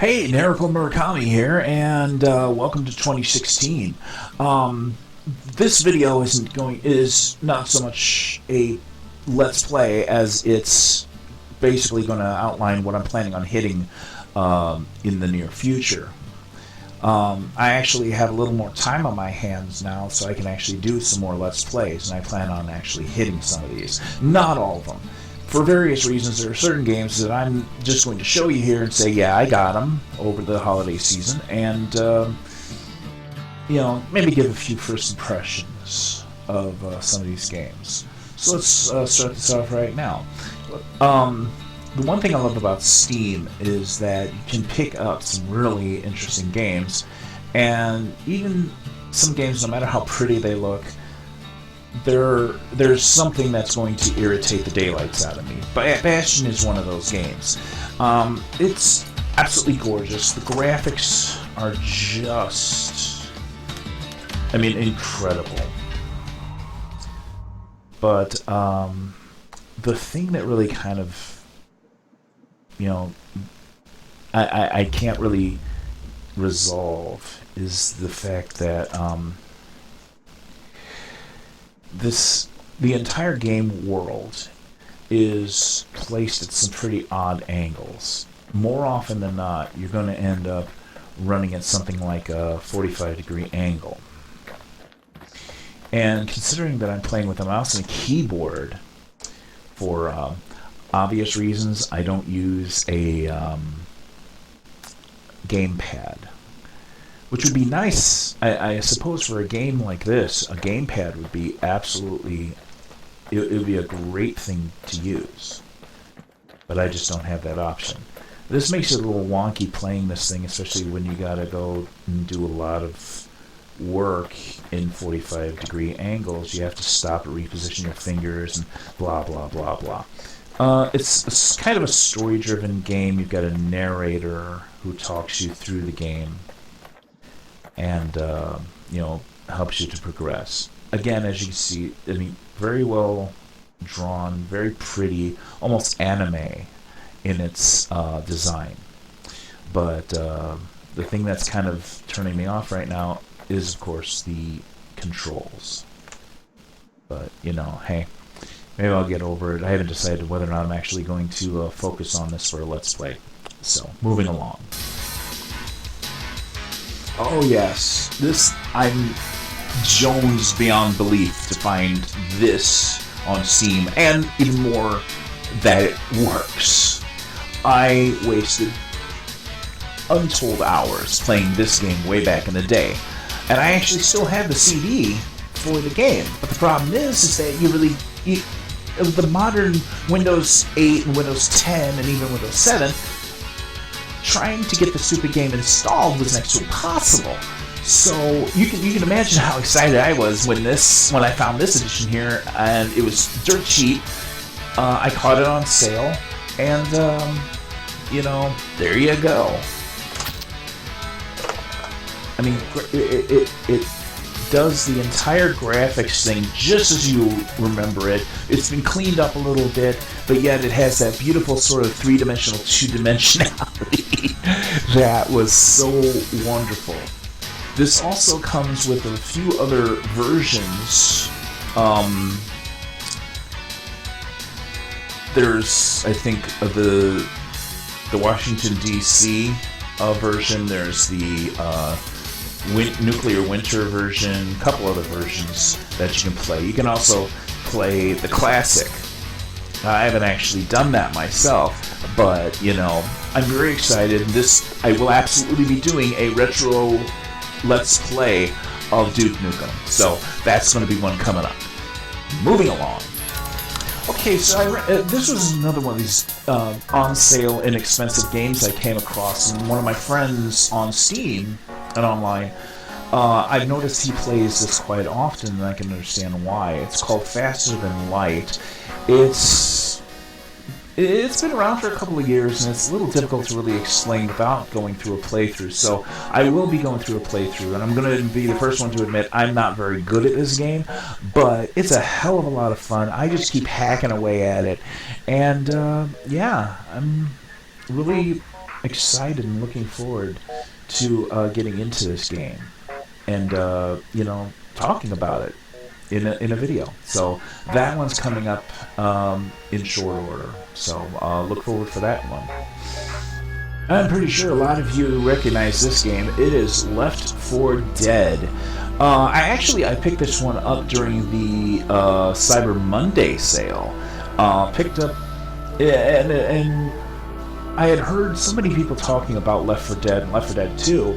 Hey, Nerikull here, and welcome to 2016. Um, this video is not so much a let's play as it's basically going to outline what I'm planning on hitting in the near future. I actually have a little more time on my hands now, so I can actually do some more let's plays, and I plan on actually hitting some of these. Not all of them. For various reasons, there are certain games that I'm just going to show you here and say, yeah, I got them over the holiday season, and maybe give a few first impressions of some of these games. So let's start this off right now. The one thing I love about Steam is that you can pick up some really interesting games, and even some games, no matter how pretty they look, there's something that's going to irritate the daylights out of me. But Bastion is one of those games. It's absolutely gorgeous. The graphics are just, incredible. But the thing that really kind of, I can't really resolve is the fact that the entire game world is placed at some pretty odd angles. More often than not, you're going to end up running at something like a 45-degree angle. And considering that I'm playing with a mouse and a keyboard, for obvious reasons, I don't use a gamepad. Which would be nice, I suppose, for a game like this. A gamepad would be absolutely... It would be a great thing to use. But I just don't have that option. This makes it a little wonky playing this thing, especially when you gotta go and do a lot of work in 45-degree angles. You have to stop and reposition your fingers and blah, blah, blah, blah. It's kind of a story-driven game. You've got a narrator who talks you through the game and helps you to progress. Again, as you can see, very well drawn, very pretty, almost anime in its design. But the thing that's kind of turning me off right now is, of course, the controls. But, hey, maybe I'll get over it. I haven't decided whether or not I'm actually going to focus on this for a Let's Play. So, moving along. Oh yes, I'm Jones beyond belief to find this on Steam, and even more that it works. I wasted untold hours playing this game way back in the day, and I actually still have the CD for the game. But the problem is that the modern Windows 8 and Windows 10 and even Windows 7, trying to get the stupid game installed was next to impossible. So you can imagine how excited I was when I found this edition here, and it was dirt cheap. I caught it on sale, and there you go. It does the entire graphics thing just as you remember it. It's been cleaned up a little bit, but yet it has that beautiful sort of three-dimensional two-dimensionality that was so wonderful. This also comes with a few other versions. There's, I think, the Washington, D.C. Version. There's the Nuclear Winter version, a couple other versions that you can play. You can also play the classic. I haven't actually done that myself, but, I'm very excited. I will absolutely be doing a retro Let's Play of Duke Nukem. So that's going to be one coming up. Moving along. Okay, so this was another one of these on sale, inexpensive games I came across, and one of my friends on Steam and online, I've noticed he plays this quite often, and I can understand why. It's called Faster Than Light. It's been around for a couple of years, and it's a little difficult to really explain without going through a playthrough. So I will be going through a playthrough, and I'm going to be the first one to admit I'm not very good at this game, but it's a hell of a lot of fun. I just keep hacking away at it, and yeah, I'm really excited and looking forward to getting into this game and talking about it in a video. So that one's coming up in short order. So look forward for that one. I'm pretty sure a lot of you recognize this game. It is Left 4 Dead. I picked this one up during the Cyber Monday sale. Picked up, and I had heard so many people talking about Left 4 Dead and Left 4 Dead 2,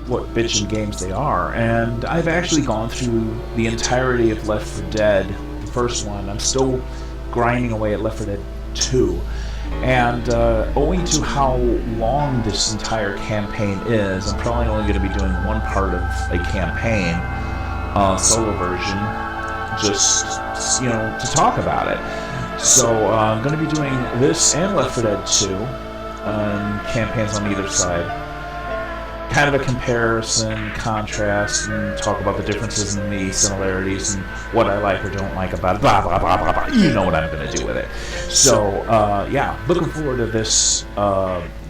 what bitchin' games they are, and I've actually gone through the entirety of Left 4 Dead, the first one. I'm still grinding away at Left 4 Dead 2. And owing to how long this entire campaign is, I'm probably only going to be doing one part of a campaign, solo version, just, to talk about it. So I'm going to be doing this and Left 4 Dead 2, campaigns on either side. Kind of a comparison, contrast, and talk about the differences and the similarities and what I like or don't like about it, blah, blah, blah, blah, blah. You know what I'm going to do with it. So, looking forward to this,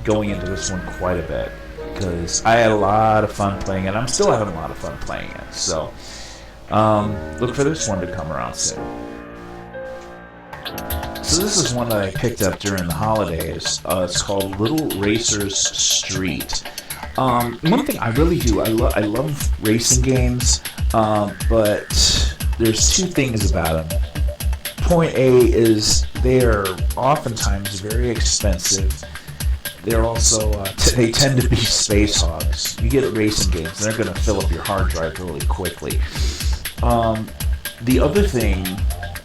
going into this one quite a bit, because I had a lot of fun playing it. I'm still having a lot of fun playing it. So, look for this one to come around soon. So this is one that I picked up during the holidays. It's called Little Racers Street. One thing I really do, I love racing games, but there's two things about them. Point A is they're oftentimes very expensive. They're also, they tend to be space hogs. You get racing games, they're going to fill up your hard drive really quickly. The other thing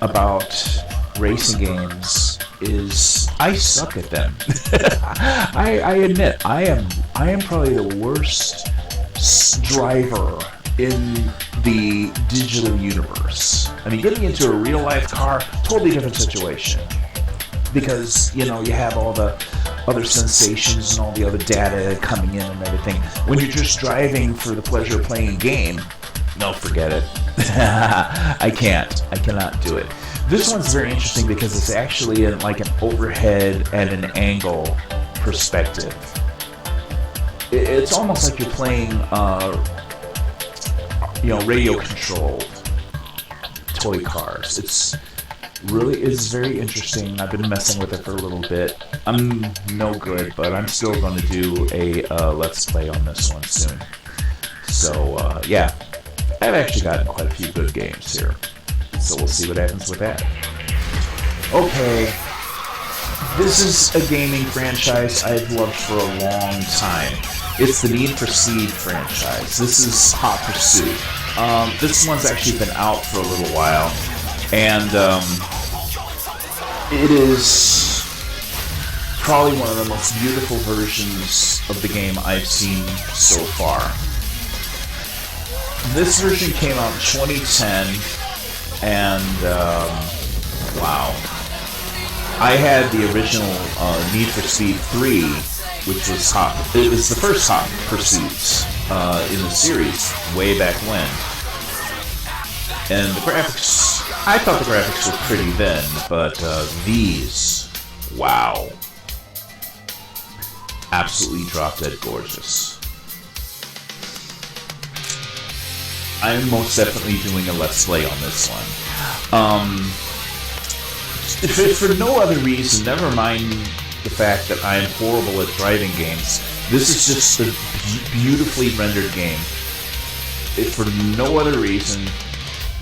about racing games is I suck at them. I admit I am probably the worst driver in the digital universe. I mean, getting into a real life car, totally different situation, because you have all the other sensations and all the other data coming in and everything. When you're just driving for the pleasure of playing a game, no, forget it. I cannot do it. This one's very interesting because it's actually like an overhead at an angle perspective. It's almost like you're playing, radio-controlled toy cars. It's very interesting. I've been messing with it for a little bit. I'm no good, but I'm still going to do a Let's Play on this one soon. So, I've actually gotten quite a few good games here. So we'll see what happens with that. Okay, this is a gaming franchise I've loved for a long time. It's the Need for Speed franchise. This is Hot Pursuit. This one's actually been out for a little while, and it is probably one of the most beautiful versions of the game I've seen so far. This version came out in 2010. And, wow. I had the original Need for Speed 3, which was it was the first Hot Pursuits in the series, way back when. And the graphics, I thought the graphics were pretty then, but these, wow. Absolutely drop-dead gorgeous. I'm most definitely doing a Let's Play on this one. For no other reason, never mind the fact that I am horrible at driving games, this is just a beautifully rendered game. For no other reason,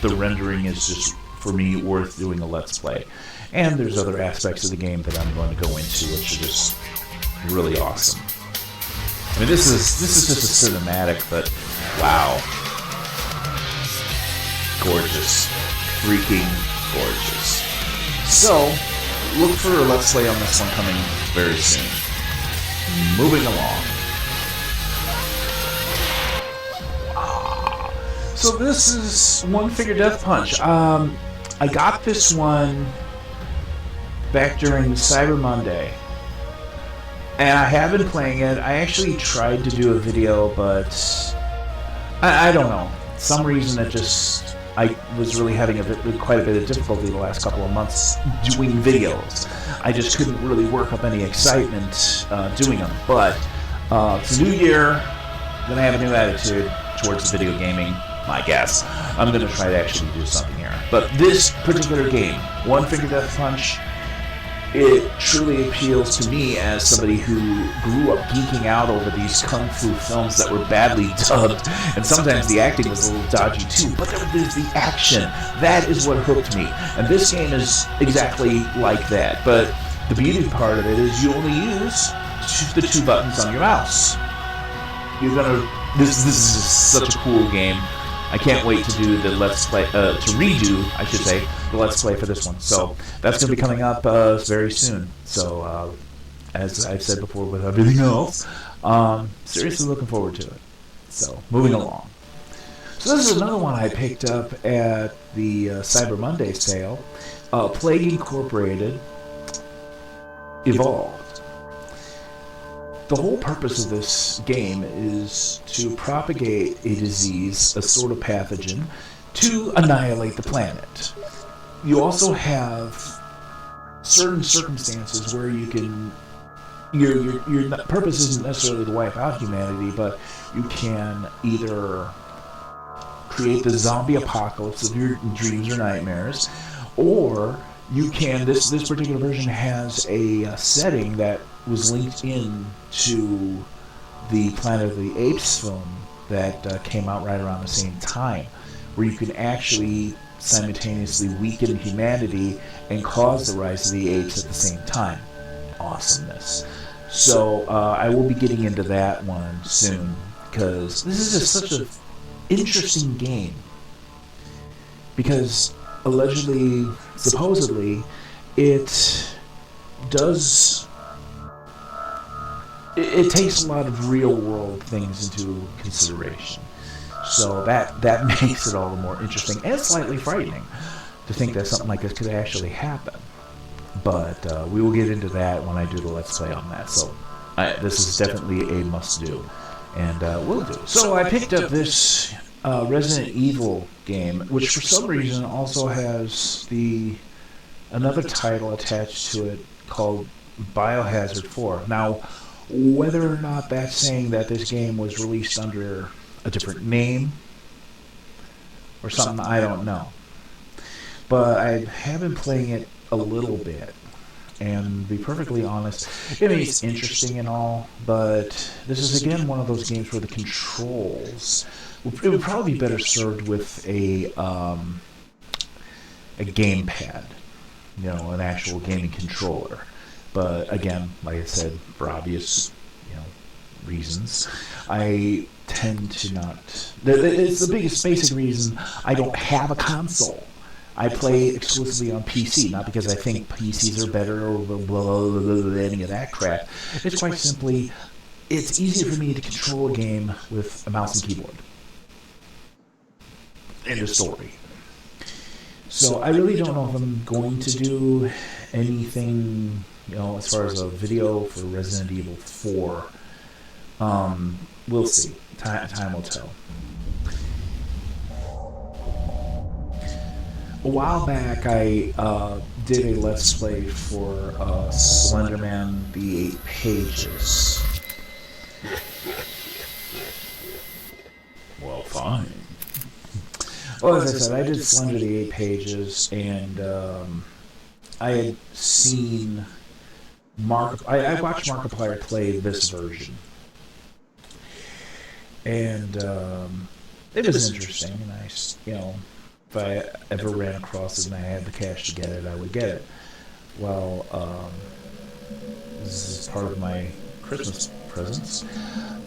the rendering is just, for me, worth doing a Let's Play. And there's other aspects of the game that I'm going to go into, which are just really awesome. I mean, this is just a cinematic, but wow. Gorgeous. Freaking gorgeous. So, look for a Let's Play on this one coming very soon. Moving along. So this is One Finger Death Punch. I got this one back during Cyber Monday. And I have been playing it. I actually tried to do a video, but I don't know. Some reason it just I was really having quite a bit of difficulty the last couple of months doing videos. I just couldn't really work up any excitement doing them. But it's a new year. I'm going to have a new attitude towards video gaming, I guess. I'm going to try to actually do something here. But this particular game, One Finger Death Punch, it truly appeals to me as somebody who grew up geeking out over these kung fu films that were badly dubbed, and sometimes the acting was a little dodgy too, but there's the action. That is what hooked me. And this game is exactly like that. But the beauty part of it is you only use the 2 buttons on your mouse. This is just such a cool game. I can't wait to do the Let's Play, to redo, I should say, the Let's Play for this one. So that's going to be coming up very soon. So as I've said before with everything else, seriously looking forward to it. So moving along. So this is another one I picked up at the Cyber Monday sale. Plague Incorporated Evolved. The whole purpose of this game is to propagate a disease, a sort of pathogen, to annihilate the planet. You also have certain circumstances where you can... Your purpose isn't necessarily to wipe out humanity, but you can either create the zombie apocalypse of your dreams or nightmares, or you can... This particular version has a setting that was linked in to the Planet of the Apes film that came out right around the same time, where you can actually simultaneously weaken humanity and cause the rise of the apes at the same time. Awesomeness. So I will be getting into that one soon, because this is just such an interesting game. Because allegedly, supposedly, it does... It takes a lot of real-world things into consideration. So that makes it all the more interesting and slightly frightening to think that something like this could actually happen. But we will get into that when I do the Let's Play on that. So this is definitely a must-do, and will do. So I picked up this Resident Evil game, which for some reason also has another title attached to it called Biohazard 4. Now, whether or not that's saying that this game was released under a different name or something, I don't know. But I have been playing it a little bit, and to be perfectly honest, I mean, it's interesting and all, but this is again one of those games where the controls, it would probably be better served with a gamepad, an actual gaming controller. But again, like I said, for obvious, reasons, I tend to not. It's the biggest basic reason I don't have a console. I play exclusively on PC, not because I think PCs are better or blah, blah, blah, blah, blah, any of that crap. It's quite simply, it's easier for me to control a game with a mouse and keyboard. End of story. So I really don't know if I'm going to do anything, as far as a video for Resident Evil 4. We'll see. Time will tell. A while back, I did a Let's Play for Slenderman, the 8 Pages. Well, fine. Well, as I said, I did Slender the 8 Pages, and I had seen I watched Markiplier play this version, and it was interesting. And if I ever ran across it and I had the cash to get it, I would get it. Well, this is part of my Christmas presents.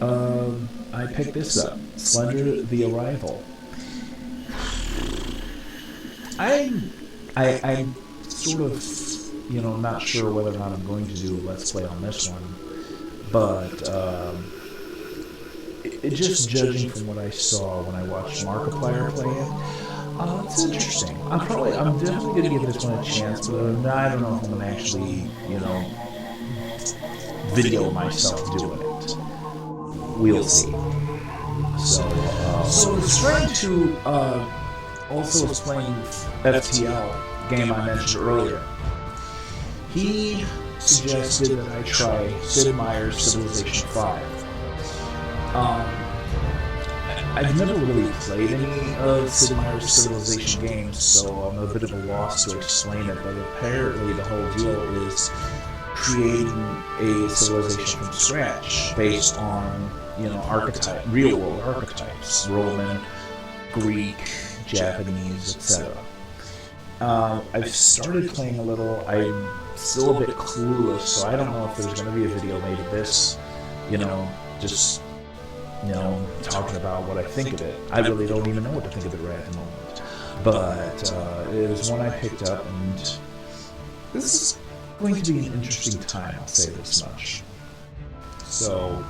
I picked this up, Slender the Arrival. I'm sort of, not sure whether or not I'm going to do a Let's Play on this one, but just judging from what I saw when I watched Markiplier play it, it's interesting. I'm definitely going to give this one a chance, but I don't know if I'm going to actually, video myself doing it. We'll see. So it's trying to also was playing FTL, game I mentioned earlier. He suggested that I try Sid Meier's Civilization 5. I've never really played any of Sid Meier's Civilization games, so I'm a bit of a loss to explain it, but apparently the whole deal is creating a civilization from scratch based on, real world archetypes, Roman, Greek, Japanese, etc. I've started playing a little. I'm still a bit clueless, so I don't know if there's going to be a video made of this, just talking about what I think of it. I really don't even know what to think of it right at the moment. But it was one I picked up, and this is going to be an interesting time, I'll say this much. So,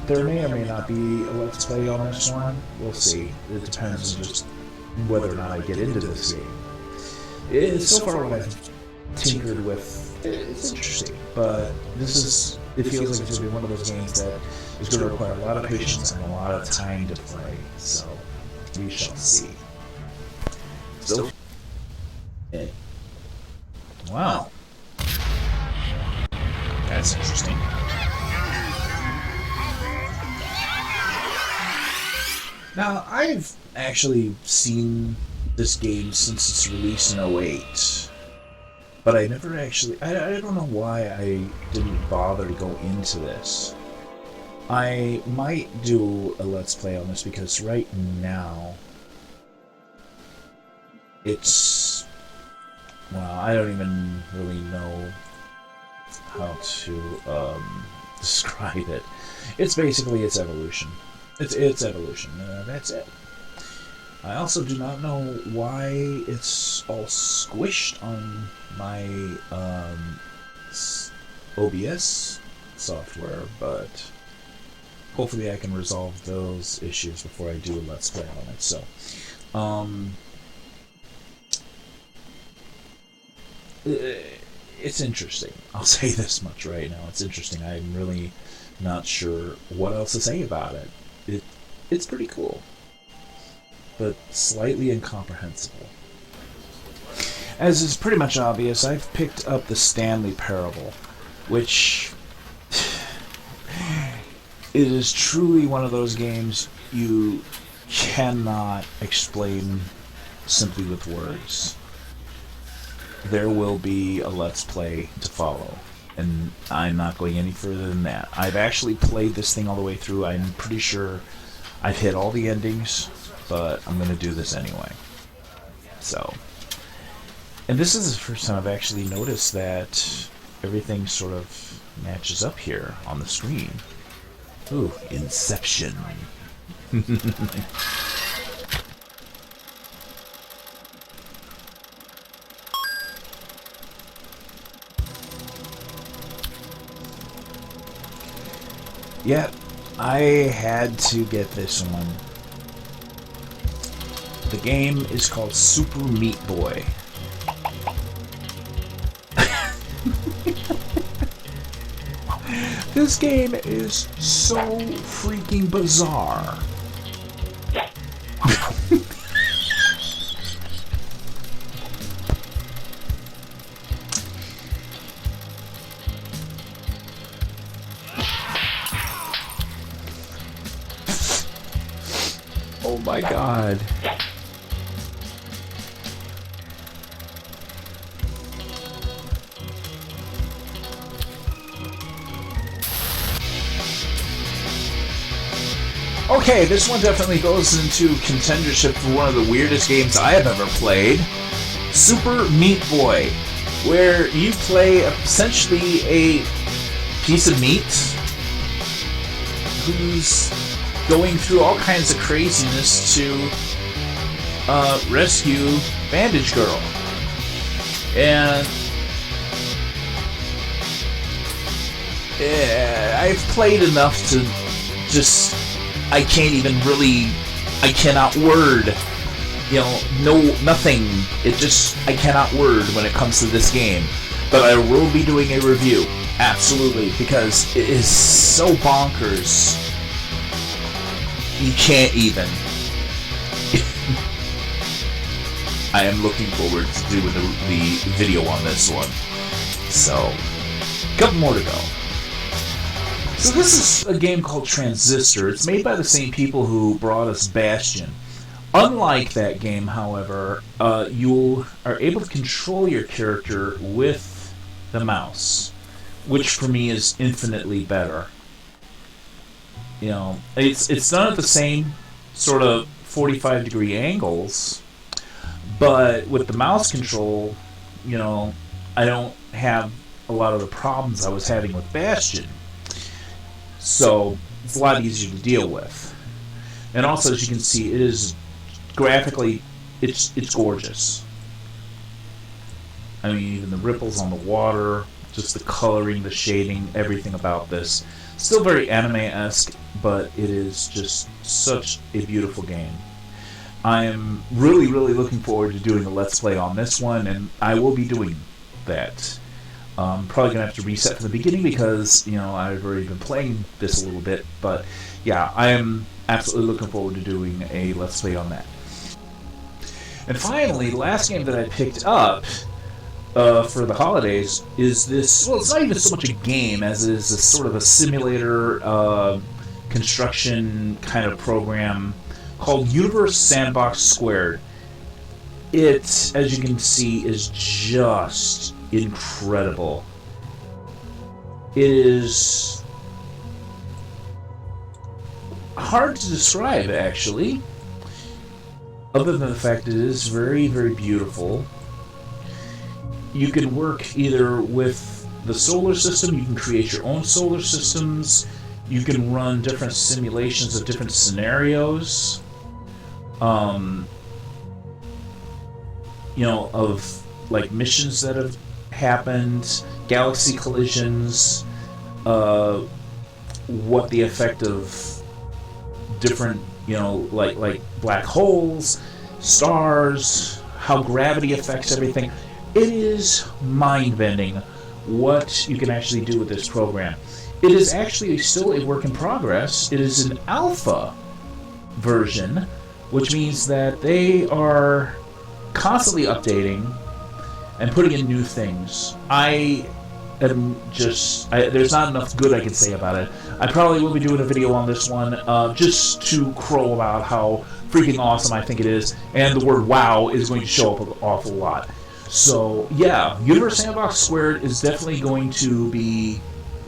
there may or may not be a Let's Play on this one. We'll see. It depends on just whether or not I get into this game. So far what I've tinkered with, it's interesting, but it feels like it's going to be one of those games that is going to require a lot of patience and a lot of time to play, so we shall see. So, wow. That's interesting. Now, I've actually seen this game since its release in 08, but I never actually, I don't know why I didn't bother to go into this. I might do a Let's Play on this because right now, it's, well, I don't even really know how to describe it. It's basically its evolution. It's evolution. That's it. I also do not know why it's all squished on my OBS software, but hopefully I can resolve those issues before I do a Let's Play on it. So, it's interesting. I'll say this much right now. It's interesting. I'm really not sure what else to say about it. It's pretty cool, but slightly incomprehensible. As is pretty much obvious, I've picked up the Stanley Parable, which it is truly one of those games you cannot explain simply with words. There will be a Let's Play to follow, and I'm not going any further than that. I've actually played this thing all the way through. I'm pretty sure I've hit all the endings, but I'm going to do this anyway. So, and this is the first time I've actually noticed that everything sort of matches up here on the screen. Ooh, Inception. Yeah, I had to get this one. The game is called Super Meat Boy. This game is so freaking bizarre. Oh my god. Okay, this one definitely goes into contendership for one of the weirdest games I have ever played. Super Meat Boy, where you play essentially a piece of meat who's going through all kinds of craziness to rescue Bandage Girl. And I've played enough to just, I cannot word, nothing. I cannot word when it comes to this game. But I will be doing a review, absolutely, because it is so bonkers. You can't even. I am looking forward to doing the video on this one. So, a couple more to go. So this is a game called Transistor. It's made by the same people who brought us Bastion. Unlike that game, however, you are able to control your character with the mouse, which for me is infinitely better. You know, it's done at the same sort of 45-degree angles, but with the mouse control, you know, I don't have a lot of the problems I was having with Bastion. So it's a lot easier to deal with. And also, as you can see, it is graphically, it's gorgeous. I mean, even the ripples on the water, just the coloring, the shading, everything about this. Still very anime-esque, but it is just such a beautiful game. I am really, really looking forward to doing a Let's Play on this one, and I will be doing that. Probably going to have to reset from the beginning because, you know, I've already been playing this a little bit, but yeah, I am absolutely looking forward to doing a Let's Play on that. And finally, the last game that I picked up for the holidays is this, well, it's not even so much a game as it is a sort of a simulator construction kind of program called Universe Sandbox Squared. It, as you can see, is just incredible. It is hard to describe, actually, other than the fact it is very, very beautiful. You can work either with the solar system, you can create your own solar systems, you can run different simulations of different scenarios, you know, of like missions that have happened, galaxy collisions, what the effect of different, you know, like black holes, stars, how gravity affects everything. It is mind-bending what you can actually do with this program. It is actually still a work in progress. It is an alpha version, which means that they are constantly updating and putting in new things. I am just... there's not enough good I can say about it. I probably will be doing a video on this one just to crow about how freaking awesome I think it is, and the word WoW is going to show up an awful lot. So, yeah, Universe Sandbox Squared is definitely going to be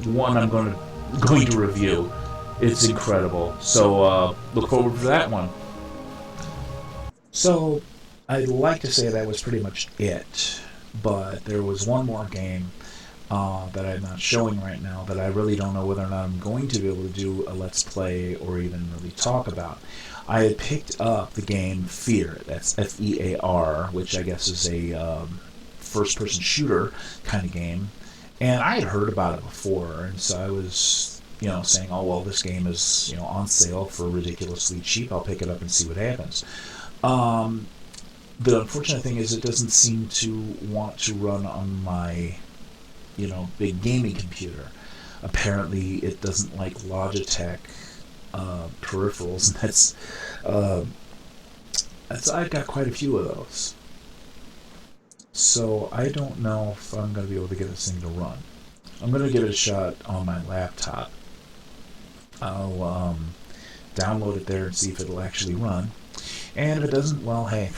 one I'm going to review. It's incredible. So, look forward to that one. So, I'd like to say that was pretty much it, but there was one more game that I'm not showing right now that I really don't know whether or not I'm going to be able to do a Let's Play or even really talk about. I had picked up the game Fear, that's F-E-A-R, which I guess is a first-person shooter kind of game, and I had heard about it before, and so I was, you know, saying, oh, well, this game is, you know, on sale for ridiculously cheap, I'll pick it up and see what happens. The unfortunate thing is it doesn't seem to want to run on my, you know, big gaming computer. Apparently it doesn't like Logitech peripherals, and that's I've got quite a few of those. So I don't know if I'm going to be able to get this thing to run. I'm going to give it a shot on my laptop. I'll download it there and see if it'll actually run. And if it doesn't, well, hey,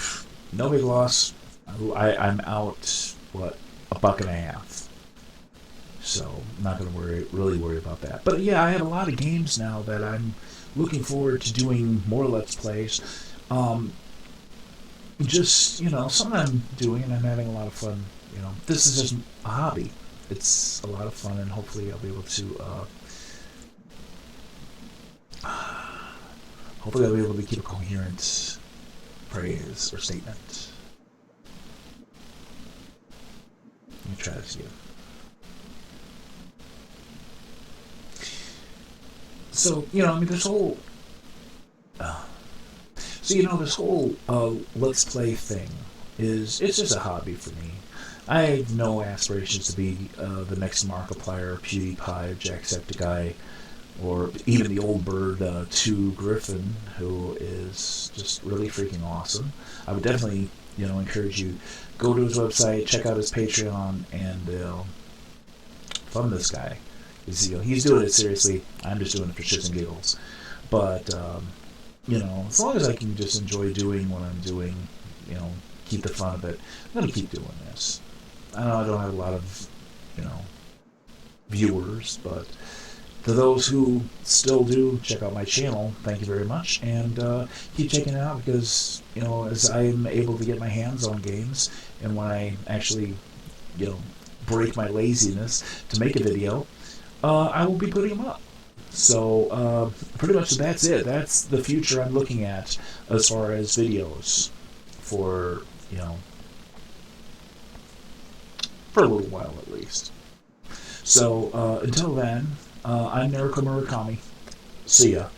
no big loss. I'm out, what, $1.50. So I'm not going to really worry about that. But yeah, I have a lot of games now that I'm looking forward to doing more Let's Plays. Just, you know, something I'm doing and I'm having a lot of fun. You know, this is just a hobby. It's a lot of fun, and hopefully I'll be able to keep a coherent phrase or statement. Let me try this again. So, you know, I mean, this whole... this whole Let's Play thing it's just a hobby for me. I have no aspirations to be the next Markiplier, PewDiePie, Jacksepticeye, or even the old bird 2 Griffin, who is just really freaking awesome. I would definitely encourage you, go to his website, check out his Patreon, and fund this guy. He's doing it seriously. I'm just doing it for shits and giggles. But as long as I can just enjoy doing what I'm doing, keep the fun of it, I'm gonna keep doing this. I know I don't have a lot of viewers, but to those who still do check out my channel, thank you very much, and keep checking it out, because as I'm able to get my hands on games, and when I actually break my laziness to make a video, I will be putting them up. So pretty much that's it. That's the future I'm looking at as far as videos for for a little while at least. So until then, I'm Nerikull Murakami. See ya.